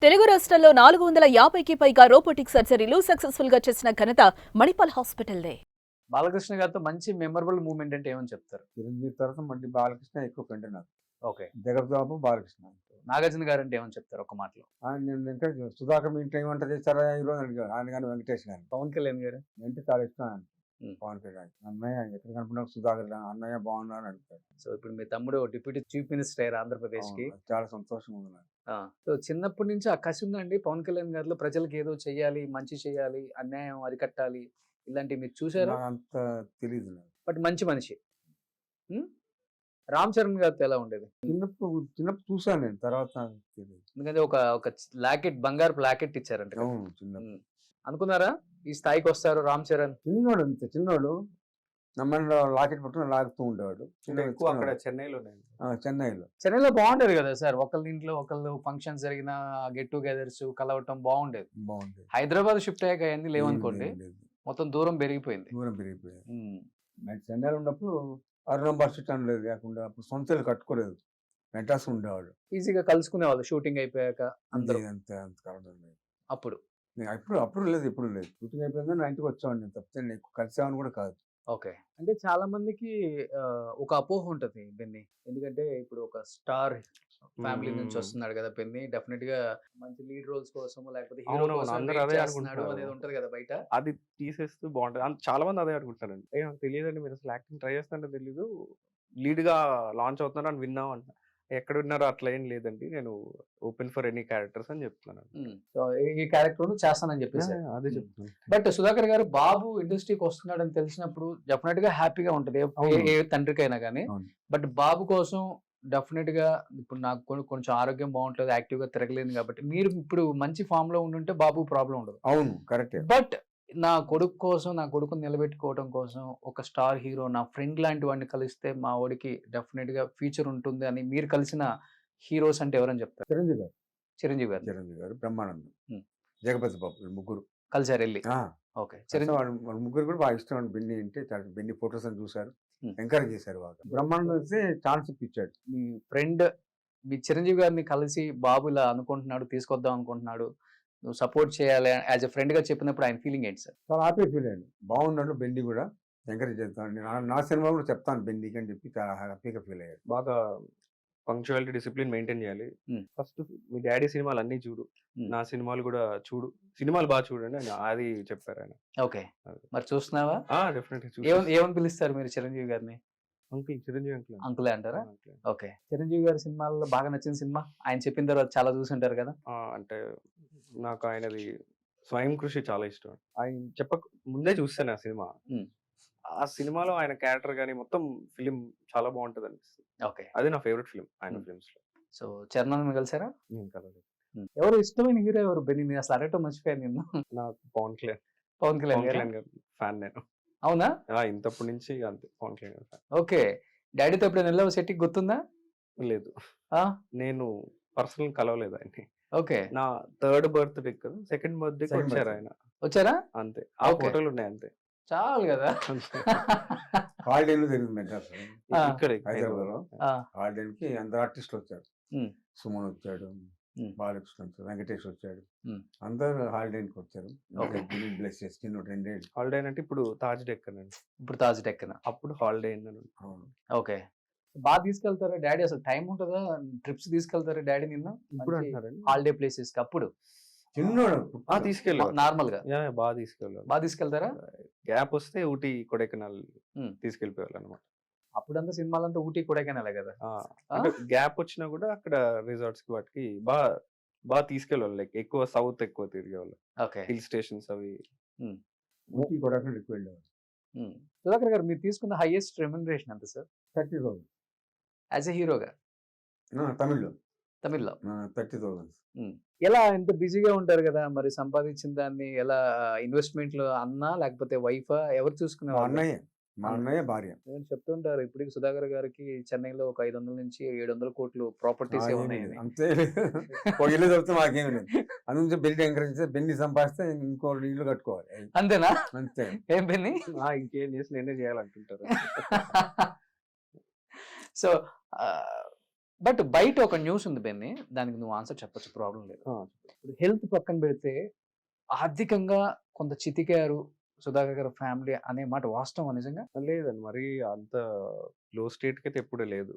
తెలుగు రాష్ట్రాల్లో 450కి పైగా రోబోటిక్ సర్జరీలు సక్సెస్ఫుల్ గా చేసిన ఘనత మణిపాల్ హాస్పిటల్దే. బాలకృష్ణ గారితో మంచి మెమరబుల్ మూమెంట్ అంటే ఏమని చెప్తారు? చిరంజీవి తర్వాత మళ్ళీ బాలకృష్ణ ఎక్కువ ఫ్రెండ్ నాకు. ఓకే. జగపతిబాబు బాలకృష్ణ. నాగార్జున గారు అంటే ఏమని చెప్తారు ఒక మాటలో? నేను ఇంకా సుధాకర్ మీ ఇంట్లో ఏమంట చేస్తారా ఈరోజు అడిగారు ఆయన కానీ వెంకటేష్ గారు. పవన్ కళ్యాణ్ గారు అంటే చాలా ఇష్టం ఆయన. ఉమ్. పవన్ కళ్యాణ్ అన్నయ్య ఎక్కడ కనుక్కున్నావు సుధాకర్ అన్నయ్య బాగున్నా అని అడుగుతారు. సో ఇప్పుడు మీ తమ్ముడు డిప్యూటీ చీఫ్ మినిస్టర్ అయ్యారు ఆంధ్రప్రదేశ్ కి. అవును, చాలా సంతోషంగా ఉంది నాకు. సో చిన్నప్పటి నుంచి ఆ కసి ఉందండి పవన్ కళ్యాణ్ గారిలో, ప్రజలకు ఏదో చెయ్యాలి, మంచి చేయాలి, అన్యాయం అరికట్టాలి, ఇలాంటివి మీరు చూసారా? నాకు అంత తెలియదు నాకు. బట్ మంచి మనిషి. రామ్ చరణ్ గారితో ఎలా ఉండేది? చిన్నప్పుడు చూసాను నేను, తర్వాత నాకు తెలియదు. ఎందుకంటే ఒక ఒక లాకెట్, బంగారు లాకెట్ ఇచ్చారంట కదా. అవును, చిన్నప్పుడు అనుకున్నారా ఈ స్థాయికి వస్తారు రామ్ చరణ్? చిన్నోడు అంతే, చిన్నోడు నమ్మని లాకెట్ పట్టుకుని లాగుతూ ఉండేవాడు. ఎక్కువ అక్కడ చెన్నైలోనే. చెన్నైలో చెన్నైలో బాగుండేది కదా సార్, ఒకళ్ళ ఇంట్లో ఒకళ్ళు ఫంక్షన్స్ జరిగిన గెట్ టుగెదర్స్ కలవటం బాగుండేది. బాగుండేది. హైదరాబాద్ షిఫ్ట్ అయ్యాక అవన్నీ లేవనుకోండి, లేదు, మొత్తం దూరం పెరిగిపోయింది. దూరం పెరిగిపోయాయి. ఉమ్. నేను చెన్నైలో ఉన్నప్పుడు 6 నంబర్ సీట్ అనలేదు లేకుండా అప్పుడు సొంత ఇల్లు కట్టుకోలేదు, మెడ్రాస్ ఉండేవాడు. ఈజీగా కలుసుకునేవాళ్ళు షూటింగ్ అయిపోయాక అందరూ. అంతే అంత కారణం లేదు. అప్పుడు అప్పుడు లేదు, ఇప్పుడు లేదు. షూటింగ్ అయిపోయింది నా ఇంటికి వచ్చేవాడిని, నేను తప్పితే నేను ఎక్కువ కలిసేవాడిని కూడా కాదు. ఓకే. అంటే చాలా మందికి ఒక అపోహ ఉంటది బెన్నీ, ఎందుకంటే ఇప్పుడు ఒక స్టార్ ఫ్యామిలీ నుంచి వస్తున్నాడు కదా బెన్నీ, డెఫినెట్ గా మంచి లీడ్ రోల్స్ కోసం లేకపోతే హీరో అవునవును, కోసం అందరూ wait అదే చేస్తున్నాడు అనుకుంటున్నారు. అనేది ఉంటది కదా బయట. అది తీసేస్తూ బాగుంటుంది. చాలా మంది అదే అనుకుంటారండి. నాకు తెలియదండి, మీరు అసలు యాక్టింగ్ ట్రై చేస్తారంటే తెలీదు, లీడ్ గా లాంచ్ అవుతున్నారు అని విన్నాం అంట. ఎక్కడ విన్నారో అట్లా ఏం లేదండి, నేను ఓపెన్ ఫర్ ఎనీ క్యారెక్టర్స్ అని చెప్తున్నాను. సో ఈ క్యారెక్టర్ చేస్తానని చెప్పేసి. అదే చెప్తున్నాను. బట్ సుధాకర్ గారు బాబు ఇండస్ట్రీకి వస్తున్నాడు అని తెలిసినప్పుడు డెఫినెట్ గా హ్యాపీగా ఉంటది అవును. ఏ తండ్రికైనా కానీ. అవును. బట్ బాబు కోసం డెఫినెట్ గా ఇప్పుడు నాకు కొంచెం ఆరోగ్యం బాగుంటలేదు, యాక్టివ్ గా తిరగలేదు కాబట్టి మీరు ఇప్పుడు మంచి ఫామ్ లో ఉండుంటే బాబు ప్రాబ్లం ఉండదు. అవును, కరెక్టే. బట్ నా కొడుకు కోసం, నా కొడుకుని నిలబెట్టుకోవడం కోసం ఒక స్టార్ హీరో, నా ఫ్రెండ్ లాంటి వాడిని కలిస్తే మా వాడికి డెఫినెట్ గా ఫ్యూచర్ ఉంటుంది అని మీరు కలిసిన హీరోస్ అంటే ఎవరని చెప్తారు? చిరంజీవి గారు. చిరంజీవి గారు చిరంజీవి గారు, బ్రహ్మానందం, ఉమ్. జగపతి బాబు, వీళ్ళు ముగ్గురు. కలిసారు వెళ్ళి. ఓకే. చిరంజీవి వాళ్ళ ముగ్గురు కూడా బాగా ఇష్టం అండి. బెన్ని అంటే బెన్ని ఫొటోస్ అని చూసారు, ఉమ్. ఎంకరేజ్ చేశారు బాగా. బ్రహ్మానందం అయితే ఛాన్స్ ఇప్పించాడు. మీ ఫ్రెండ్ మీ చిరంజీవి గారిని కలిసి బాబు ఇలా అనుకుంటున్నాడు, తీసుకొద్దాం అనుకుంటున్నాడు, నువ్వు సపోర్ట్ చేయాలి యాజ్ ఎ ఫ్రెండ్ గా చెప్పినప్పుడు ఆయన ఫీలింగ్ ఏంటి సార్? చాలా హ్యాపీ ఫీల్ అయ్యాను. బాగున్నాడు బెన్ని కూడా, ఎంకరేజ్ చేస్తాను. నా సినిమా కూడా చెప్తాను బెన్నికి అని చెప్పి చాలా హ్యాపీగా ఫీల్ అయ్యాడు. బాగా పంక్చువాలిటీ, డిసిప్లిన్ మెయింటైన్ చేయాలి. ఉమ్. ఫస్ట్ మీ డాడీ సినిమాలు అన్ని చూడు, ఉమ్. నా సినిమాలు కూడా చూడు, సినిమాలు బాగా చూడండి అని అది చెప్పారు ఆయన. ఓకే. మరి చూస్తున్నావా? డెఫినెట్గా ఏమని పిలుస్తారు మీరు చిరంజీవి గారిని? Uncle, Chiranjeevi uncle. అంకులే అంటారా? ఓకే. చిరంజీవి గారి సినిమాల్లో బాగా నచ్చిన సినిమా, ఆయన చెప్పిన తర్వాత చాలా చూసుంటారు కదా. అంటే నాకు ఆయనది స్వయం కృషి చాలా ఇష్టం. ఆయన చెప్పక ముందే చూస్తాను ఆ సినిమా. ఉమ్. ఆ సినిమాలో ఆయన క్యారెక్టర్ కానీ మొత్తం ఫిలిం చాలా బాగుంటది అనిపిస్తుంది. ఓకే. అది నా ఫేవరెట్ ఫిలిం ఆయన ఫిలిమ్స్ లో. సో చరణ్ కలిసారా? నేను కలవలేదు. ఎవరు ఇష్టమైన హీరో ఎవరు బెన్నీ? నేను అసలు అడగటం మర్చిపోయాను నిన్ను. నాకు పవన్ కళ్యాణ్. పవన్ కళ్యాణ్ గారా? గారు ఫ్యాన్ నేను. అవునా? ఇంతప్పటి నుంచి అంతే, పవన్ కళ్యాణ్ గారు ఫ్యాన్. ఓకే. డాడీతో ఎప్పుడైనా వెళ్ళావు సెట్టికి, గుర్తుందా? లేదు, ఆ? నేను పర్సనల్ కలవలేదు ఆయన్ని. ఓకే. నా 3rd బర్త్డే కదా, 2nd బర్త్డే Second వచ్చారు birthday. ఆయన, వచ్చారా? అంతే. ఆ Okay. ఫోటోలు ఉన్నాయి అంతే. చాలు కదా. హాలిడేలో జరిగింది మెడ్రాస్, ఆ. ఇక్కడ హైదరాబాద్ లో. ఆ, హాలిడేకి అందరు ఆర్టిస్టులు వచ్చారు. ఉమ్. సుమన్ వచ్చాడు, ఉమ్. బాలకృష్ణ వచ్చాడు, వెంకటేష్ వచ్చాడు, ఉమ్. అందరు హాలిడేకి వచ్చారు. Okay. బ్లెస్ చేసి 2 హాలిడే అంటే ఇప్పుడు తాజ్ డెక్కన్ అండి, ఇప్పుడు తాజ్ టెక్కన. అప్పుడు హాలిడే అన్నాను. అవును. ఓకే. బాగా తీసుకెళ్తారా డాడీ? అసలు టైం ఉంటుందా? ట్రిప్స్ తీసుకెళ్తారా డాడీ నిన్ను ఇప్పుడు అంటారండి. హాలిడే ప్లేసెస్ కి? అప్పుడు చిన్నోడు తీసుకెళ్ళారు, నార్మల్ గా బాగా తీసుకెళ్ళారు. బాగా తీసుకెళ్తారా? గ్యాప్ వస్తే ఊటీ, కొడైకెనాల్ ఉమ్. తీసుకెళ్ళిపోయారు అనమాట. అప్పుడంతా సినిమాలంతా ఊటీ కొడైకెనాలే కదా. అంటే గ్యాప్ వచ్చినా కూడా అక్కడ రిసార్ట్స్ కి వాటికి బాగా తీసుకెళ్ళాలి. లైక్ ఎక్కువ సౌత్ ఎక్కువ తిరిగేవాళ్ళు, ఓకే. హిల్ స్టేషన్స్ అవి. ఊటీ కూడా ఎక్కువ వెళ్ళేవాడు. సుధాకర్ గారు, మీరు తీసుకున్న హైయెస్ట్ రెమ్యునరేషన్ ఎంత సార్ 30,000 యాజ్ ఎ హీరోగా తమిళ్లో. తమిళ్లో? 30,000. ఎలా, ఎంత బిజీగా ఉంటారు కదా, మరి సంపాదించిన దాన్ని ఎలా ఇన్వెస్ట్మెంట్ లో అన్నా లేకపోతే వైఫా, ఎవరు మా చూసుకునేవాళ్ళు? అన్నయ్య, మా అన్నయ్య భార్య. నేను చెప్తుంటారు ఇప్పటికి సుధాకర్ గారికి చెన్నైలో ఒక 500 నుంచి 700 కోట్లు ప్రాపర్టీస్ ఏమీ ఉన్నాయి. లేదు. అంతే ఒక ఇల్లు దొరికితే మాకేమి లేదు. అందుకే బెన్ని ఎంకరేజ్ చేస్తే బెన్ని సంపాదిస్తే ఇంకో ఇల్లు కట్టుకోవాలి అంతేనా? అంతే. ఏం పెన్ని? ఇంకేం చేసి నేనే చేయాలంటుంటారు. సో బట్ బయట ఒక న్యూస్ ఉంది బెన్ని, దానికి నువ్వు ఆన్సర్ చెప్పొచ్చు, ప్రాబ్లం లేదు. ఇప్పుడు హెల్త్ పక్కన పెడితే ఆర్థికంగా కొంత చితికారు సుధాకర్ గారి ఫ్యామిలీ అనే మాట వాస్తవం నిజంగా? లేదండి, మరి అంత లో స్టేట్కి అయితే ఎప్పుడూ లేదు.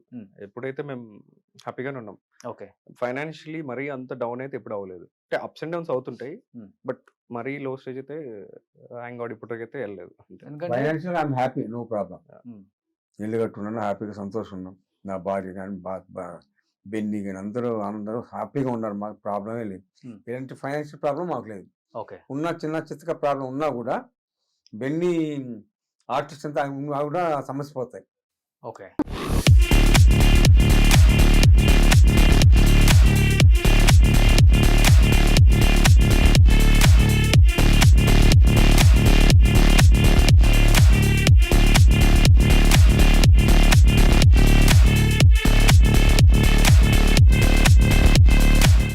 ఎప్పుడైతే మేము హ్యాపీగానే ఉన్నాం. ఓకే. ఫైనాన్షియలీ మరీ అంత డౌన్ అయితే ఎప్పుడు అవ్వలేదు. అంటే అప్స్ అండ్ డౌన్స్ అవుతుంటాయి, బట్ మరీ లో స్టేజ్ అయితే హ్యాంగ్ అవుట్ ఇప్పటికైతే వెళ్ళలేదు. ఎందుకంటే financial I'm happy, no problem. Um, ఇల్లు కట్టుకున్నాను, హ్యాపీగా సంతోషం ఉన్నాం. నా భార్య కానీ బెన్ని కానీ అందరూ హ్యాపీగా ఉన్నారు, మాకు ప్రాబ్లమే లేదు. Hmm. ఎలాంటి ఫైనాన్షియల్ ప్రాబ్లం మాకు లేదు. ఓకే. ఉన్న చిన్న చిత్తక ప్రాబ్లం ఉన్నా కూడా బెన్ని ఆర్టిస్ట్ అంతా కూడా సమస్య పోతాయి. ఓకే.